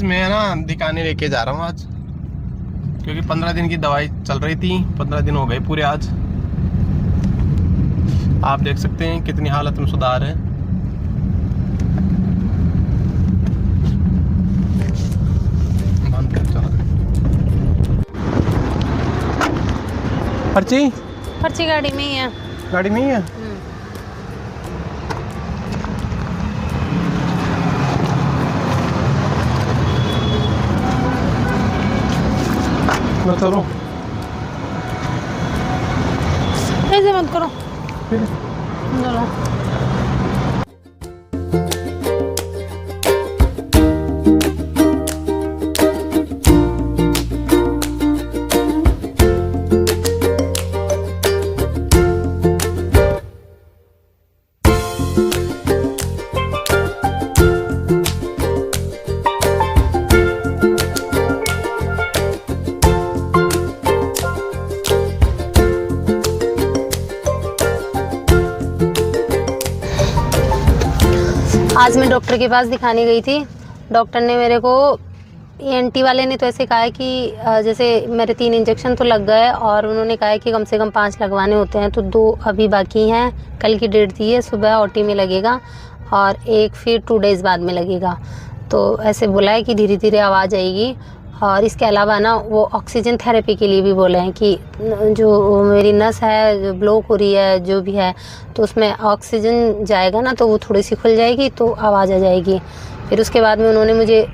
मैं ना दिखाने लेके जा रहा हूँ आज, क्योंकि 15 दिन की दवाई चल रही थी। 15 दिन हो गए पूरे आज। आप देख सकते हैं कितनी हालत में सुधार है। पर्ची गाड़ी में ही है। गाड़ी में ही है। चलो ऐसे मत करो। चलो आज मैं डॉक्टर के पास दिखाने गई थी। डॉक्टर ने मेरे को ENT वाले ने तो ऐसे कहा है कि जैसे मेरे 3 इंजेक्शन तो लग गए और उन्होंने कहा है कि कम से कम 5 लगवाने होते हैं, तो 2 अभी बाकी हैं। कल की डेट दी है, सुबह OT में लगेगा और 1 फिर 2 डेज़ बाद में लगेगा। तो ऐसे बोला है कि धीरे धीरे आवाज़ आएगी। और इसके अलावा ना वो ऑक्सीजन थेरेपी के लिए भी बोले हैं कि जो मेरी नस है जो ब्लॉक हो रही है जो भी है, तो उसमें ऑक्सीजन जाएगा ना तो वो थोड़ी सी खुल जाएगी तो आवाज़ आ जाएगी। फिर उसके बाद में उन्होंने मुझे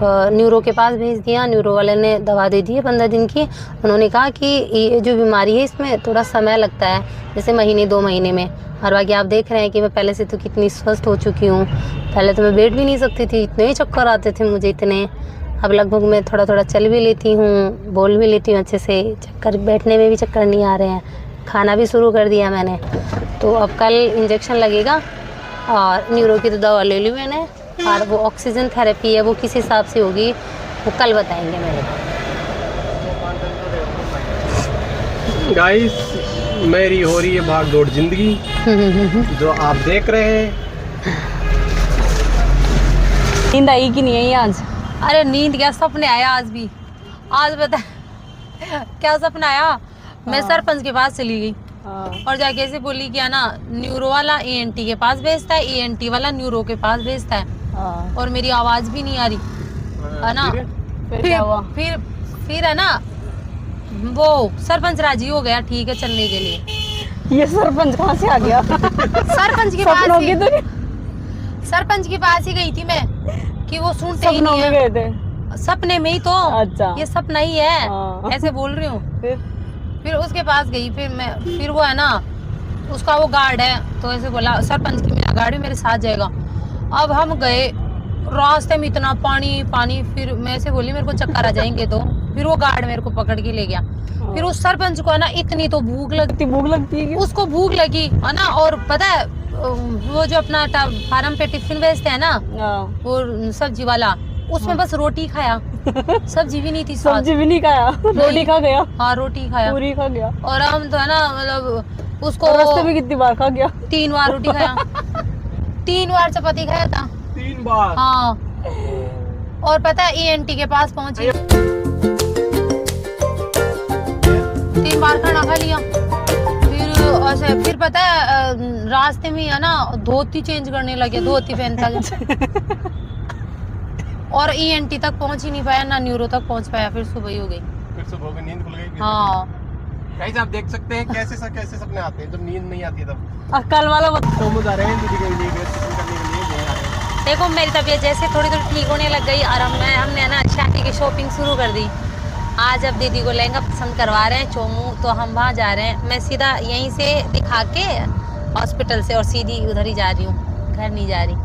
न्यूरो के पास भेज दिया। न्यूरो वाले ने दवा दे दी है 15 दिन की। उन्होंने कहा कि ये जो बीमारी है इसमें थोड़ा समय लगता है, जैसे महीने 2 महीने में। और बाकी आप देख रहे हैं कि मैं पहले से तो कितनी स्वस्थ हो चुकी हूँ। पहले तो मैं बैठ भी नहीं सकती थी, इतने ही चक्कर आते थे मुझे इतने। अब लगभग मैं थोड़ा थोड़ा चल भी लेती हूँ, बोल भी लेती हूँ अच्छे से। चक्कर बैठने में भी चक्कर नहीं आ रहे हैं। खाना भी शुरू कर दिया मैंने। तो अब कल इंजेक्शन लगेगा और न्यूरो की तो दवा ले ली मैंने। और वो ऑक्सीजन थेरेपी है वो किस हिसाब से होगी वो कल बताएंगे मेरे को। गाइस, मेरी हो रही है भाग दौड़ जिंदगी जो आप देख रहे हैं। नींद आई कि नहीं आई आज? अरे नींद क्या, सपने आया आज भी। आज बता क्या सपना आया। मैं सरपंच के पास चली गई और जाके ऐसे बोली कि ना न्यूरो वाला ENT के पास भेजता है, ENT वाला न्यूरो के पास भेजता है। और मेरी आवाज भी नहीं आ रही है ना। फिर है ना वो सरपंच राजी हो गया, ठीक है चलने के लिए। ये सरपंच कहाँ से आ गया? सरपंच के पास ही गई थी मैं कि वो सुनते ही नहीं है। गए थे सपने में ही तो। अच्छा, ये सपना ही है। ऐसे बोल रही हूँ। फिर उसके पास गई। फिर वो है ना उसका वो गार्ड है, तो ऐसे बोला सरपंच की मेरा गाड़ी मेरे साथ जाएगा। अब हम गए, रास्ते में इतना पानी पानी। फिर मैं ऐसे बोली मेरे को चक्कर आ जाएंगे, तो फिर वो गार्ड मेरे को पकड़ के ले गया। फिर उस सरपंच को है ना इतनी तो भूख लगती है, उसको भूख लगी है ना। और पता है वो जो अपना फार्म पे टिफिन भेजते हैं ना वो सब्जी वाला, उसमें बस रोटी खाया। सब्जी भी नहीं थी, सब्जी भी नहीं खाया, रोटी खा गया। हाँ रोटी खाया, पूरी खा गया। और हम तो है ना मतलब उसको रास्ते में कितनी बार खा गया? 3 बार रोटी खाया। 3 बार चपाती खाया था। 3 बार? हाँ। और पता है ENT के पास पहुंची, 3 बार खाना खा लिया। फिर पता है रास्ते में है ना धोती चेंज करने लगे, धोती पहनता गया। और ENT तक पहुंच ही नहीं पाया, ना न्यूरो तक पहुंच पाया। फिर सुबह ही हो गई। फिर सुबह को नींद खुल गई। हाँ गाइस, आप देख सकते हैं कैसे सपने आते हैं जब नींद नहीं आती तब। कल वाला तो आ रहे हैं दीदी के लिए देखो मेरी तबीयत जैसे थोड़ी ठीक होने लग गई और हमने ना शादी की शॉपिंग शुरू कर दी। आज अब दीदी को लहंगा पसंद करवा रहे हैं चोमू, तो हम वहाँ जा रहे हैं। मैं सीधा यहीं से दिखा के हॉस्पिटल से और सीधी उधर ही जा रही हूँ, घर नहीं जा रही।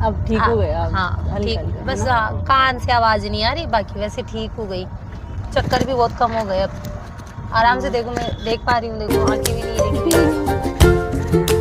अब ठीक हो गया? हाँ ठीक, बस कान से आवाज नहीं आ रही, बाकी वैसे ठीक हो गई। चक्कर भी बहुत कम हो गए अब। आराम से देखो, मैं देख पा रही हूँ, देखो आंखें भी नहीं दिख रही।